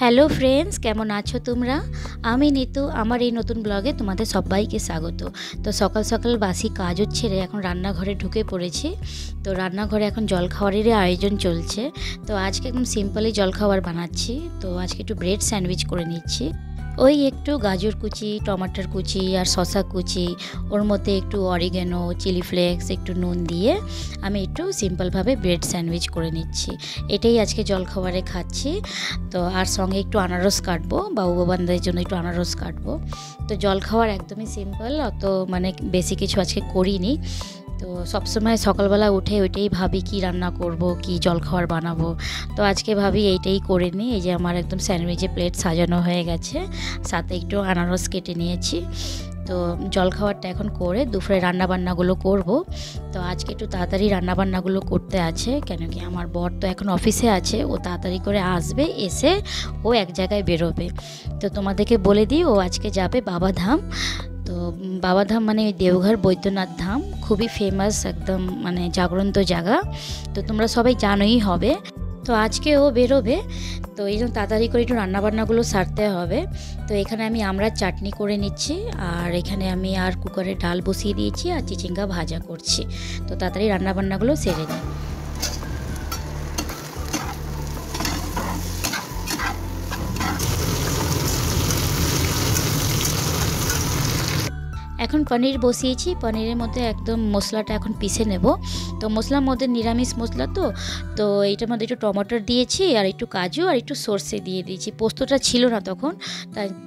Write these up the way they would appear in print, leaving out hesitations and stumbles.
Hello friends, কেমন আছো তোমরা? আমি নিতু। আমার এই নতুন ব্লগে তোমাদের সবাইকে স্বাগত। তো সকাল সকাল বাসি কাজও ছেড়ে এখন রান্নাঘরে ঢুকে পড়েছি। তো রান্নাঘরে এখন জলখাবারেরই আয়োজন চলছে। তো আজকে একদম সিম্পলি জলখাবার বানাচ্ছি। তো আজকে একটু ব্রেড স্যান্ডউইচ করে নিচ্ছি। ওই একটু গাজর কুচি, টমাটার কুচি আর শসা কুচি, ওর মধ্যে একটু অরিগ্যানো, চিলি ফ্লেক্স, একটু নুন দিয়ে আমি একটু সিম্পলভাবে ব্রেড স্যান্ডউইচ করে নিচ্ছি। এটাই আজকে জলখাবারে খাচ্ছি। তো আর সঙ্গে একটু আনারস কাটবো, বাবু বাবানদের জন্য একটু আনারস কাটবো। তো জলখাবার একদমই সিম্পল, অত মানে বেশি কিছু আজকে করিনি। তো সবসময় সকালবেলা উঠে ওইটাই ভাবি কি রান্না করব, কি জলখাবার বানাবো। তো আজকে ভাবি এইটাই করে নিই। এই যে আমার একদম স্যান্ডউইচের প্লেট সাজানো হয়ে গেছে, সাথে একটু আনারস কেটে নিয়েছি। তো জলখাবারটা এখন করে দুপুরে রান্নাবান্নাগুলো করব। তো আজকে একটু তাড়াতাড়ি রান্নাবান্নাগুলো করতে আছে, কেন কি আমার বর তো এখন অফিসে আছে, ও তাড়াতাড়ি করে আসবে, এসে ও এক জায়গায় বেরোবে। তো তোমাদেরকে বলে দিই, ও আজকে যাবে বাবাধাম। তো বাবাধাম মানে দেওঘর বৈদ্যনাথ ধাম, খুবই ফেমাস, একদম মানে জাগ্রন্ত জায়গা। তো তোমরা সবাই জানোই হবে। তো আজকে ও বেরোবে, তো এই জন্য তাড়াতাড়ি করে একটু রান্নাবান্নাগুলো সারতে হবে। তো এখানে আমি আমড়ার চাটনি করে নিচ্ছি, আর এখানে আমি আর কুকারে ডাল বসিয়ে দিয়েছি, আর চিচিঙ্গা ভাজা করছি। তো তাড়াতাড়ি রান্নাবান্নাগুলো সেরে নিই। এখন পনির বসিয়েছি, পনিরের মধ্যে একদম মশলাটা এখন পিষে নেব। তো মশলার মধ্যে নিরামিষ মশলা, তো এইটার মধ্যে একটু টমেটো দিয়েছি, আর একটু কাজু, আর একটু সর্ষে দিয়ে দিয়েছি। পোস্তটা ছিল না তখন,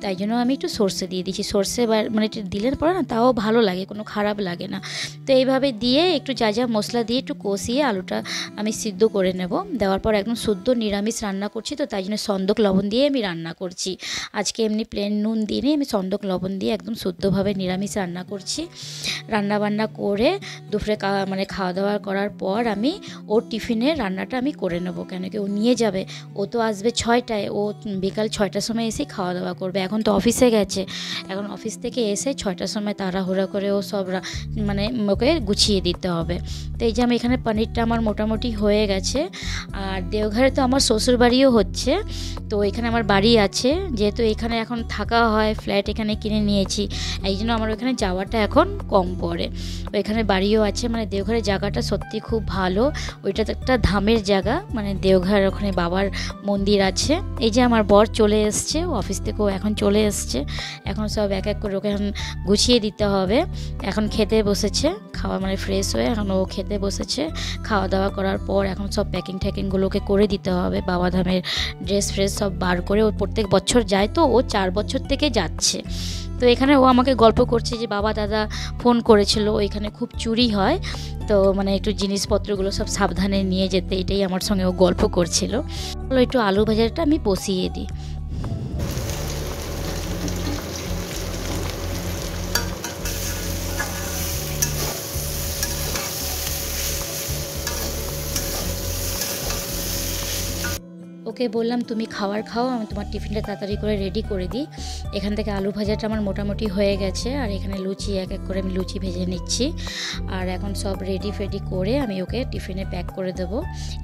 তাই জন্য আমি একটু সর্ষে দিয়ে দিয়েছি। সর্ষে মানে একটু দিলে পরে না তাও ভালো লাগে, কোনো খারাপ লাগে না। তো এইভাবে দিয়ে একটু যা যা মশলা দিয়ে একটু কষিয়ে আলুটা আমি সিদ্ধ করে নেব। দেওয়ার পর একদম শুদ্ধ নিরামিষ রান্না করছি, তো তাই জন্য সন্দক লবণ দিয়ে আমি রান্না করছি। আজকে এমনি প্লেন নুন দিয়ে আমি সন্দক লবণ দিয়ে একদম শুদ্ধভাবে নিরামিষ রান্না করছি। রান্নাবান্না করে দুপুরে মানে খাওয়া দাওয়া করার পর আমি ওর টিফিনে রান্নাটা আমি করে নেবো, কেন কি ও নিয়ে যাবে। ও তো আসবে 6টায়, ও বিকাল 6টার সময় এসে খাওয়া দাওয়া করবে। এখন তো অফিসে গেছে, এখন অফিস থেকে এসে 6টার সময় তাড়াহুড়া করে ও সব মানে ওকে গুছিয়ে দিতে হবে। তো এই যে আমি এখানে পনিরটা আমার মোটামুটি হয়ে গেছে। আর দেওঘরে তো আমার শ্বশুরবাড়িও হচ্ছে, তো এখানে আমার বাড়ি আছে, যেহেতু এখানে এখন থাকা হয়, ফ্ল্যাট এখানে কিনে নিয়েছি, এই জন্য আমার ওখানে যাওয়াটা এখন কম পড়ে। ওইখানে বাড়িও আছে, মানে দেওঘরের জায়গাটা সত্যি খুব ভালো। ওইটা তো একটা ধামের জায়গা, মানে দেওঘর, ওখানে বাবার মন্দির আছে। এই যে আমার বর চলে এসছে, অফিস থেকেও এখন চলে এসছে। এখন সব এক এক করে ওকে এখন গুছিয়ে দিতে হবে। এখন খেতে বসেছে, খাওয়া মানে ফ্রেশ হয়ে এখন ও খেতে বসেছে। খাওয়া দাওয়া করার পর এখন সব প্যাকিং ট্যাকিংগুলোকে করে দিতে হবে। বাবাধামের ড্রেস ফ্রেস সব বার করে, ও প্রত্যেক বছর যায়, তো ও 4 বছর থেকে যাচ্ছে। তো এখানে ও আমাকে গল্প করছে যে বাবা দাদা ফোন করেছিল, ওইখানে খুব চুরি হয়, তো মানে একটু জিনিসপত্রগুলো সব সাবধানে নিয়ে যেতে, এটাই আমার সঙ্গে ও গল্প করছিল। একটু আলু ভাজাটা আমি বসিয়ে দিই। ওকে বললাম তুমি খাও, আমি তোমার টিফিনটা তাড়াতাড়ি করে রেডি করে দিই। এখান থেকে আলু ভাজাটা আমার মোটামুটি হয়ে গেছে, আর এখানে লুচি এক এক করে আমি লুচি ভেজে নিচ্ছি। আর এখন সব রেডি ফেডি করে আমি ওকে টিফিনে প্যাক করে দেবো।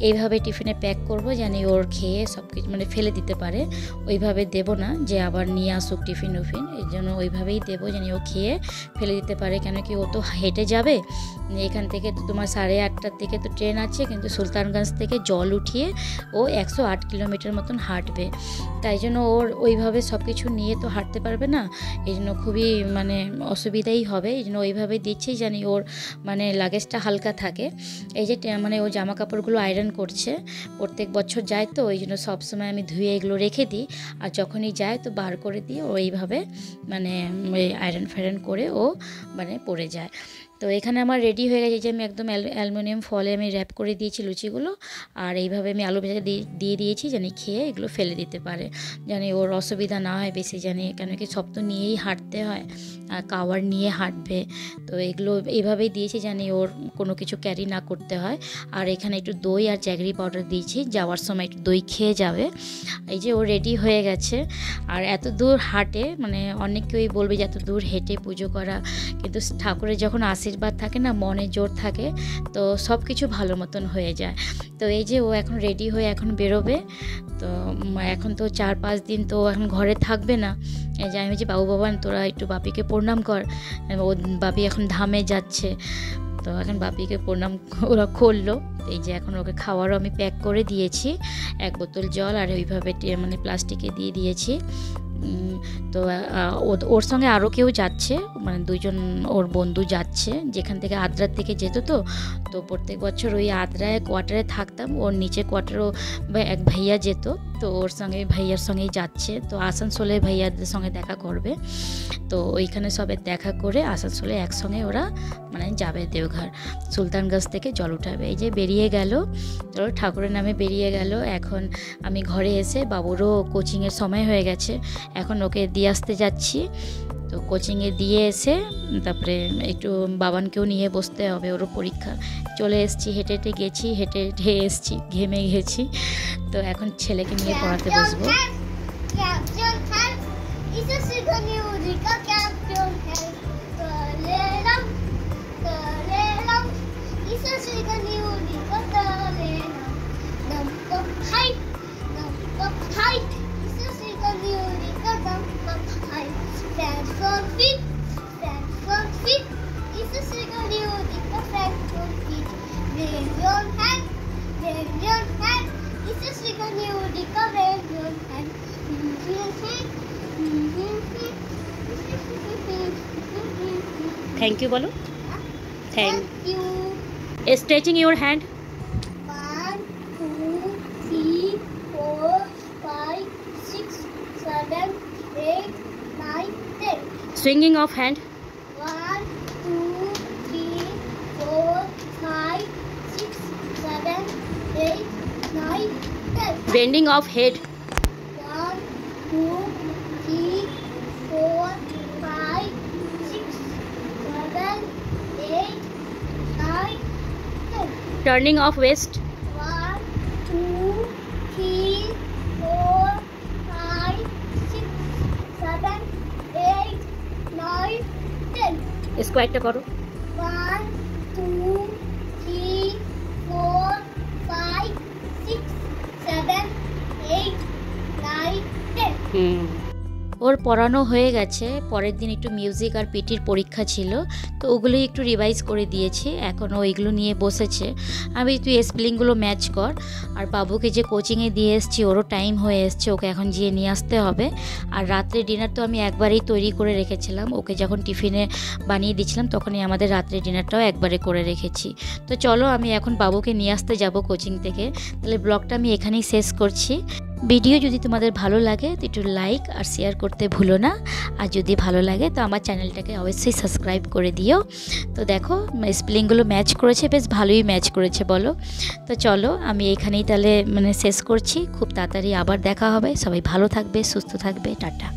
এইভাবে টিফিনে প্যাক করব যেন ওর খেয়ে সব কিছু মানে ফেলে দিতে পারে। ওইভাবে দেব না যে আবার নিয়ে আসুক টিফিন উফিন, এই জন্য ওইভাবেই দেবো যেন ও খেয়ে ফেলে দিতে পারে। কেন কি ও তো হেঁটে যাবে, এখান থেকে তো তোমার 8:30টার দিকে তো ট্রেন আছে, কিন্তু সুলতানগঞ্জ থেকে জল উঠিয়ে ও 108 কিলোমিটার মতন হাঁটবে। তাই জন্য ওর ওইভাবে সব কিছু নিয়ে তো হাঁটতে পারবে না, এই জন্য খুবই মানে অসুবিধাই হবে। এই জন্য ওইভাবে দিচ্ছি জানি ওর মানে লাগেজটা হালকা থাকে। এই যে মানে ও জামা কাপড়গুলো আয়রন করছে, প্রত্যেক বছর যায়, তো ওই জন্য সবসময় আমি ধুয়ে এগুলো রেখে দিই, আর যখনই যায় তো বার করে দিই। ও এইভাবে মানে আয়রন ফায়রন করে ও মানে পরে যায়। তো এখানে আমার রেডি হয়ে গেছে, যে আমি একদম অ্যালুমিনিয়াম ফলে আমি র্যাপ করে দিয়েছি লুচিগুলো, আর এইভাবে আমি আলু ভেজা দিয়ে দিয়েছি জানি খেয়ে এগুলো ফেলে দিতে পারে, জানি ওর অসুবিধা না হয় বেশি, জানি কেন কি সব তো নিয়েই হাঁটতে হয়, আর কাওয়ার নিয়ে হাঁটবে। তো এগুলো এইভাবেই দিয়েছি জানি ওর কোনো কিছু ক্যারি না করতে হয়। আর এখানে একটু দই আর জ্যাগরি পাউডার দিয়েছি, যাওয়ার সময় একটু দই খেয়ে যাবে। এই যে ও রেডি হয়ে গেছে। আর এত দূর হাঁটে, মানে অনেকেই বলবে যে এত দূর হেঁটে পুজো করা, কিন্তু ঠাকুরের যখন আশীর্বাদ থাকে না, মনে জোর থাকে, তো সব কিছু ভালো মতন হয়ে যায়। তো এই যে ও এখন রেডি হয়ে এখন বেরোবে। তো এখন তো 4-5 দিন তো এখন ঘরে থাকবে না। এই যে আমি যে বাবু বাবান তোরা একটু বাপিকে প্রণাম কর, ও বাপি এখন ধামে যাচ্ছে। তো এখন বাপিকে প্রণাম ওরা করলো। এই যে এখন ওকে খাওয়ারও আমি প্যাক করে দিয়েছি, 1 বোতল জল আর ওইভাবে মানে প্লাস্টিকে দিয়ে দিয়েছি। তো ওর সঙ্গে আরও কেউ যাচ্ছে, মানে 2 জন ওর বন্ধু যাচ্ছে, যেখান থেকে আদ্রার থেকে যেত। তো প্রত্যেক বছর ওই আদ্রায় কোয়ার্টারে থাকতাম, ওর নিচে কোয়ার্টারও এক ভাইয়া যেত, তো ওর সঙ্গে ভাইয়ার সঙ্গেই যাচ্ছে। তো আসানসোলে ভাইয়াদের সঙ্গে দেখা করবে, তো ওইখানে সবে দেখা করে আসানসোলে একসঙ্গে ওরা মানে যাবে দেওঘর, সুলতানগঞ্জ থেকে জল উঠাবে। এই যে বেরিয়ে গেল, তো ঠাকুরের নামে বেরিয়ে গেল। এখন আমি ঘরে এসে বাবুরও কোচিংয়ের সময় হয়ে গেছে, এখন ওকে দিয়ে আসতে যাচ্ছি। তো কোচিংয়ে দিয়ে এসে তারপরে একটু বাবানকেও নিয়ে বসতে হবে, ওরও পরীক্ষা। চলে এসেছি, হেঁটে হেঁটে গেছি, হেঁটে হেঁটে এসেছি, ঘেমে গেছি। তো এখন ছেলেকে নিয়ে পড়াতে বসবো। Thank you বলো। Thank you. Stretching your hand. 1 2 3 4 5 6 7 8 9 10. Swinging of hand. 1 2 3 4 5 6 7 8 9 10. Bending of head. 1 2 3 4 5 6 7 8 9 10. Turning of waist. 1 2 3 4 5 6 7 8 9 10. স্কোয়ারটা করো। 1 2 3 4 5 6 7 8 9 10. ওর পড়ানো হয়ে গেছে, পরের দিন একটু মিউজিক আর পিটির পরীক্ষা ছিল, তো ওগুলোই একটু রিভাইজ করে দিয়েছি। এখন ও এগুলো নিয়ে বসেছে, আমি তুই স্পেলিংগুলো ম্যাচ কর। আর বাবুকে যে কোচিংয়ে দিয়ে এসেছি, ওরও টাইম হয়ে এসছে, ওকে এখন গিয়ে নিয়ে আসতে হবে। আর রাত্রে ডিনার তো আমি একবারেই তৈরি করে রেখেছিলাম, ওকে যখন টিফিনে বানিয়ে দিয়েছিলাম তখনই আমাদের রাত্রে ডিনারটাও একবারে করে রেখেছি। তো চলো আমি এখন বাবুকে নিয়ে আসতে যাব কোচিং থেকে, তাহলে ব্লগটা আমি এখানেই শেষ করছি। ভিডিও যদি তোমাদের ভালো লাগে তো একটু লাইক আর শেয়ার করতে ভুলো না, আর যদি ভালো লাগে তো আমার চ্যানেলটাকে অবশ্যই সাবস্ক্রাইব করে দিও। তো দেখো স্পেলিংগুলো ম্যাচ করেছে, বেশ ভালোই ম্যাচ করেছে বলো। তো চলো আমি এখানেই তাহলে মানে শেষ করছি, খুব তাড়াতাড়ি আবার দেখা হবে। সবাই ভালো থাকবে, সুস্থ থাকবে, টাটা।